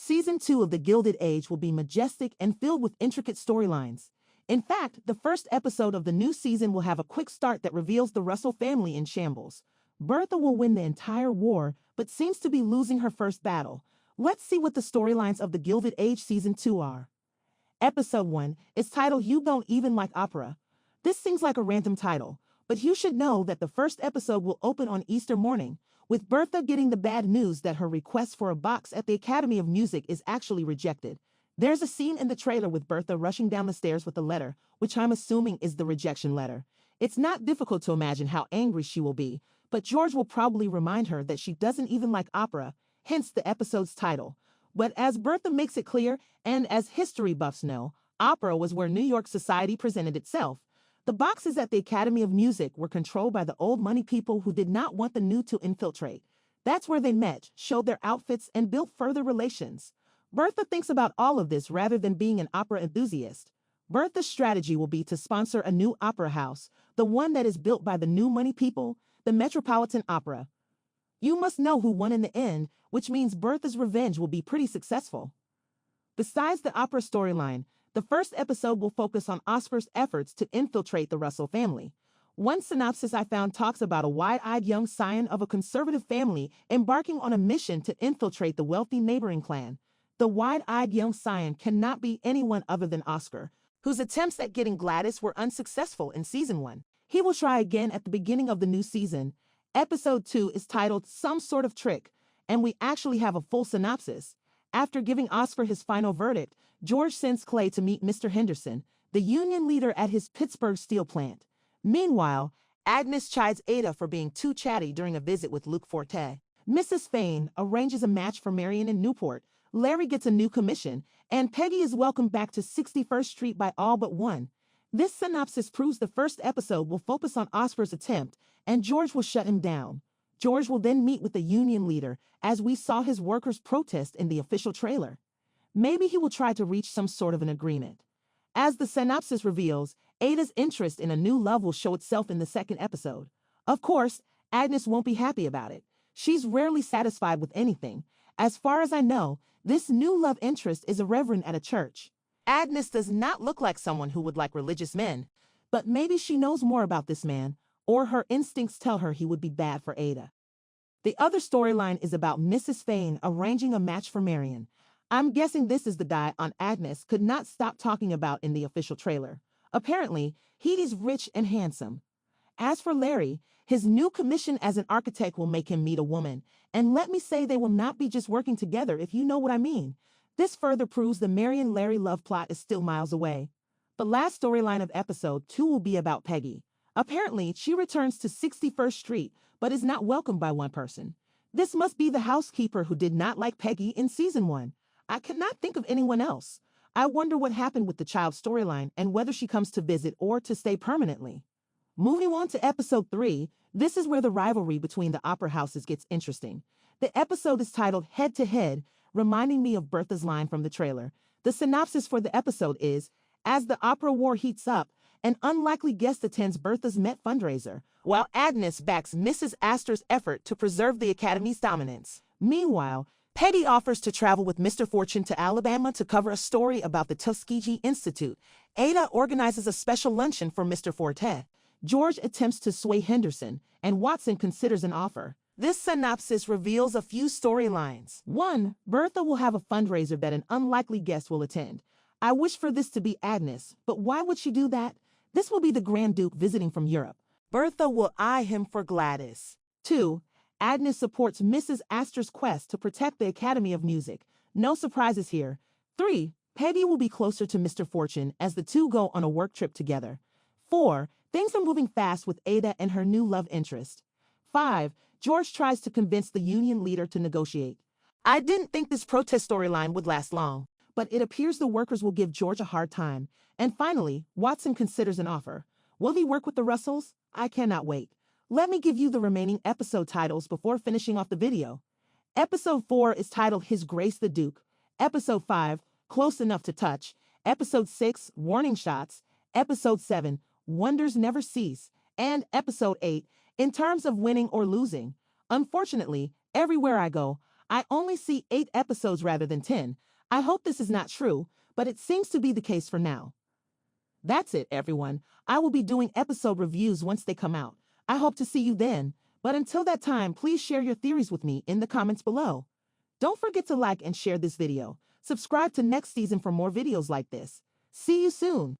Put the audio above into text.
Season 2 of The Gilded Age will be majestic and filled with intricate storylines. In fact, the first episode of the new season will have a quick start that reveals the Russell family in shambles. Bertha will win the entire war, but seems to be losing her first battle. Let's see what the storylines of The Gilded Age Season 2 are. Episode 1 is titled You Don't Even Like Opera. This seems like a random title, but you should know that the first episode will open on Easter morning, with Bertha getting the bad news that her request for a box at the Academy of Music is actually rejected. There's a scene in the trailer with Bertha rushing down the stairs with a letter, which I'm assuming is the rejection letter. It's not difficult to imagine how angry she will be, but George will probably remind her that she doesn't even like opera, hence the episode's title. But as Bertha makes it clear, and as history buffs know, opera was where New York society presented itself. The boxes at the Academy of Music were controlled by the old money people who did not want the new to infiltrate. That's where they met, showed their outfits, and built further relations. Bertha thinks about all of this rather than being an opera enthusiast. Bertha's strategy will be to sponsor a new opera house, the one that is built by the new money people, the Metropolitan Opera. You must know who won in the end, which means Bertha's revenge will be pretty successful. Besides the opera storyline, the first episode will focus on Oscar's efforts to infiltrate the Russell family. One synopsis I found talks about a wide-eyed young scion of a conservative family embarking on a mission to infiltrate the wealthy neighboring clan. The wide-eyed young scion cannot be anyone other than Oscar, whose attempts at getting Gladys were unsuccessful in Season 1. He will try again at the beginning of the new season. Episode 2 is titled Some Sort of Trick, and we actually have a full synopsis. After giving Oscar his final verdict, George sends Clay to meet Mr. Henderson, the union leader at his Pittsburgh steel plant. Meanwhile, Agnes chides Ada for being too chatty during a visit with Luke Forte. Mrs. Fane arranges a match for Marion in Newport. Larry gets a new commission, and Peggy is welcomed back to 61st Street by all but one. This synopsis proves the first episode will focus on Oscar's attempt, and George will shut him down. George will then meet with the union leader, as we saw his workers protest in the official trailer. Maybe he will try to reach some sort of an agreement. As the synopsis reveals, Ada's interest in a new love will show itself in the second episode. Of course, Agnes won't be happy about it. She's rarely satisfied with anything. As far as I know, this new love interest is a reverend at a church. Agnes does not look like someone who would like religious men, but maybe she knows more about this man, or her instincts tell her he would be bad for Ada. The other storyline is about Mrs. Fane arranging a match for Marion. I'm guessing this is the guy Aunt Agnes could not stop talking about in the official trailer. Apparently, he is rich and handsome. As for Larry, his new commission as an architect will make him meet a woman, and let me say they will not be just working together, if you know what I mean. This further proves the Marion-Larry love plot is still miles away. The last storyline of episode 2 will be about Peggy. Apparently, she returns to 61st Street, but is not welcomed by one person. This must be the housekeeper who did not like Peggy in Season 1. I cannot think of anyone else. I wonder what happened with the child storyline and whether she comes to visit or to stay permanently. Moving on to episode 3, this is where the rivalry between the opera houses gets interesting. The episode is titled Head to Head, reminding me of Bertha's line from the trailer. The synopsis for the episode is, as the opera war heats up, an unlikely guest attends Bertha's Met fundraiser, while Agnes backs Mrs. Astor's effort to preserve the Academy's dominance. Meanwhile, Peggy offers to travel with Mr. Fortune to Alabama to cover a story about the Tuskegee Institute. Ada organizes a special luncheon for Mr. Forte. George attempts to sway Henderson, and Watson considers an offer. This synopsis reveals a few storylines. 1. Bertha will have a fundraiser that an unlikely guest will attend. I wish for this to be Agnes, but why would she do that? This will be the Grand Duke visiting from Europe. Bertha will eye him for Gladys. 2. Agnes supports Mrs. Astor's quest to protect the Academy of Music. No surprises here. 3. Peggy will be closer to Mr. Fortune as the two go on a work trip together. 4. Things are moving fast with Ada and her new love interest. 5. George tries to convince the union leader to negotiate. I didn't think this protest storyline would last long, but it appears the workers will give George a hard time. And finally, Watson considers an offer. Will he work with the Russells? I cannot wait. Let me give you the remaining episode titles before finishing off the video. Episode 4 is titled His Grace the Duke. Episode 5, Close Enough to Touch. Episode 6, Warning Shots. Episode 7, Wonders Never Cease. And Episode 8, In Terms of Winning or Losing. Unfortunately, everywhere I go, I only see 8 episodes rather than 10. I hope this is not true, but it seems to be the case for now. That's it, everyone. I will be doing episode reviews once they come out. I hope to see you then, but until that time, please share your theories with me in the comments below. Don't forget to like and share this video. Subscribe to next season for more videos like this. See you soon.